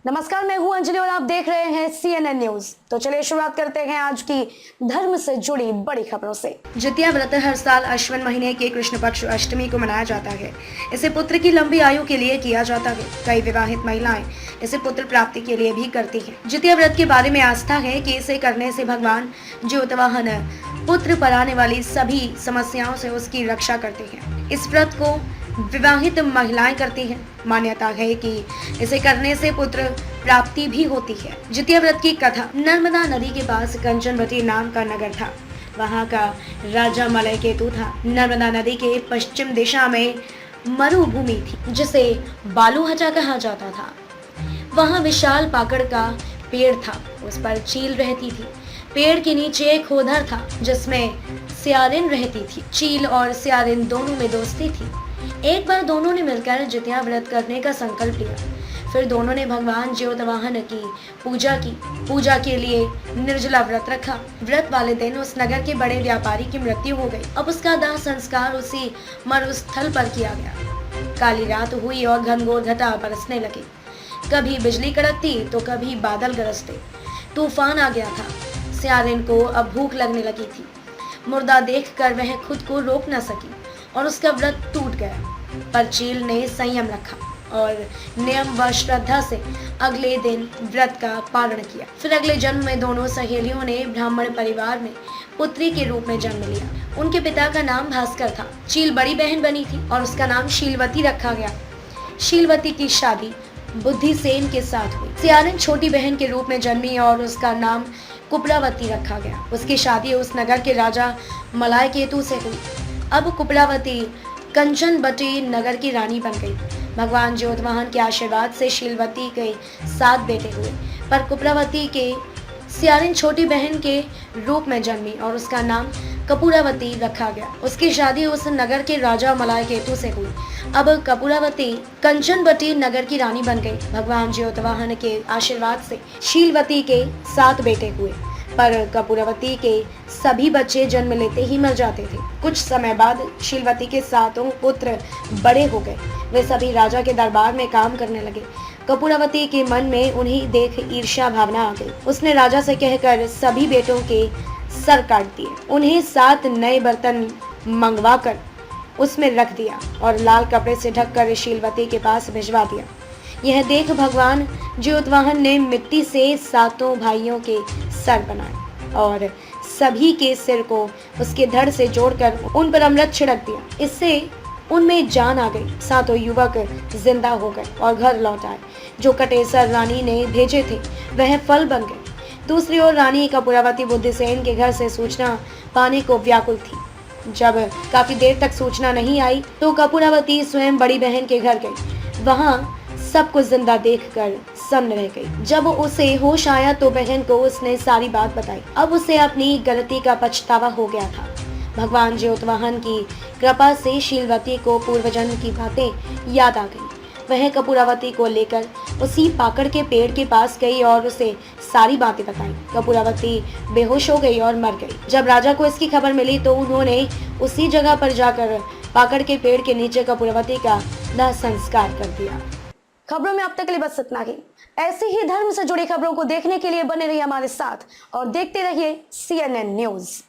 नमस्कार, मैं हूं अंजलि और आप देख रहे हैं CNN न्यूज। तो चलिए शुरुआत करते हैं आज की धर्म से जुड़ी बड़ी खबरों से। जितिया व्रत हर साल अश्विन महीने के कृष्ण पक्ष अष्टमी को मनाया जाता है। इसे पुत्र की लंबी आयु के लिए किया जाता है। कई विवाहित महिलाएं इसे पुत्र प्राप्ति के लिए भी करती हैं। जितिया व्रत के बारे में आस्था है कि इसे करने से भगवान ज्योतिवाहन पुत्र पर आने वाली सभी समस्याओं से उसकी रक्षा करते हैं। इस व्रत को विवाहित महिलाएं करती हैं। मान्यता है कि इसे करने से पुत्र प्राप्ति भी होती है। जितिया व्रत की कथा। नर्मदा नदी के पास कंचनवटी नाम का नगर था। वहाँ का राजा मलय केतु था। नर्मदा नदी के पश्चिम दिशा में मरुभूमि थी जिसे बालूहटा कहा जाता था। वहाँ विशाल पाकड़ का पेड़ था, उस पर चील रहती थी। पेड़ के नीचे एक खोदर था जिसमें सियारिन रहती थी। चील और सियारिन दोनों में दोस्ती थी। एक बार दोनों ने मिलकर जितिया व्रत करने का संकल्प लिया। फिर दोनों ने भगवान ज्योतिवाहन की पूजा के लिए निर्जला व्रत रखा। व्रत वाले दिन उस नगर के बड़े व्यापारी की मृत्यु हो गई। अब उसका दाह संस्कार उसी मरुस्थल पर किया गया। काली रात हुई और घनघोर घटा बरसने लगी। कभी बिजली कड़कती तो कभी बादल गरजते। तूफान आ गया था। सियारिन को अब भूख लगने लगी थी। मुर्दा देखकर वह खुद को रोक न सकी और उसका व्रत टूट गया। पर चील ने संयम रखा और नियम व श्रद्धा से अगले दिन व्रत का पालन किया। फिर अगले जन्म में दोनों सहेलियों ने ब्राह्मण परिवार में पुत्री के रूप में जन्म लिया। उनके पिता का नाम भास्कर था। चील बड़ी बहन बनी थी और उसका नाम शीलवती रखा गया। शीलवती की शादी बुद्धिसेन के साथ हुई। सियारिन छोटी बहन के रूप में जन्मी और उसका नाम कुपरावती रखा गया। उसकी शादी उस नगर के राजा मलय केतु से हुई। अब कुपरावती कंचनवटी नगर की रानी बन गई। भगवान ज्योतिवाहन के आशीर्वाद से शीलवती के 7 बेटे हुए, पर कुपरावती के सियारिन छोटी बहन के रूप में जन्मी और उसका नाम कपूरावती रखा गया। उसकी शादी उस नगर के राजा मलय केतु से हुई। अब कपूरावती कंचनवटी नगर की रानी बन गई। भगवान ज्योतिवाहन के आशीर्वाद से शीलवती के 7 बेटे हुए, पर कपूरावती के सभी बच्चे जन्म लेते ही मर जाते थे। कुछ समय बाद शीलवती के 7 पुत्र बड़े हो गए। वे सभी राजा के दरबार में काम करने लगे। कपूरावती के मन में उन्हें देख ईर्ष्या भावना आ गई। उसने राजा से कहकर सभी बेटों के सर काट दिए। उन्हें 7 नए बर्तन मंगवाकर उसमें रख दिया और लाल कपड़े से ढककर शीलवती के पास भिजवा दिया। यह देख भगवान ज्योतिवाहन ने मिट्टी से 7 भाइयों के सर बनाए और सभी के सिर को उसके धड़ से जोड़कर उन पर अमृत छिड़क दिया। इससे उनमें जान आ गई। 7 युवक जिंदा हो गए और घर लौट आए। जो कटे सर रानी ने भेजे थे वह फल बन गए। दूसरी ओर रानी कपूरावती बुद्धिसेन के घर से सूचना पाने को व्याकुल थी। जब काफी देर तक सूचना नहीं आई तो कपूरावती स्वयं बड़ी बहन के घर गई। वहाँ सबको जिंदा देखकर सन्न रह गई। जब उसे होश आया तो बहन को उसने सारी बात बताई। अब उसे अपनी गलती का पछतावा हो गया था। भगवान ज्योतिवाहन की कृपा से शीलवती को पूर्वजन्म की बातें याद आ गई। वह कपूरावती को लेकर उसी पाकड़ के पेड़ के पास गई और उसे सारी बातें बताई। कपूरावती बेहोश हो गई और मर गई। जब राजा को इसकी खबर मिली तो उन्होंने उसी जगह पर जाकर पाकड़ के पेड़ के नीचे कपूरावती का दाह संस्कार कर दिया। खबरों में अब तक के लिए बस इतना ही। ऐसी ही धर्म से जुड़ी खबरों को देखने के लिए बने रहिए हमारे साथ और देखते रहिए CNN न्यूज।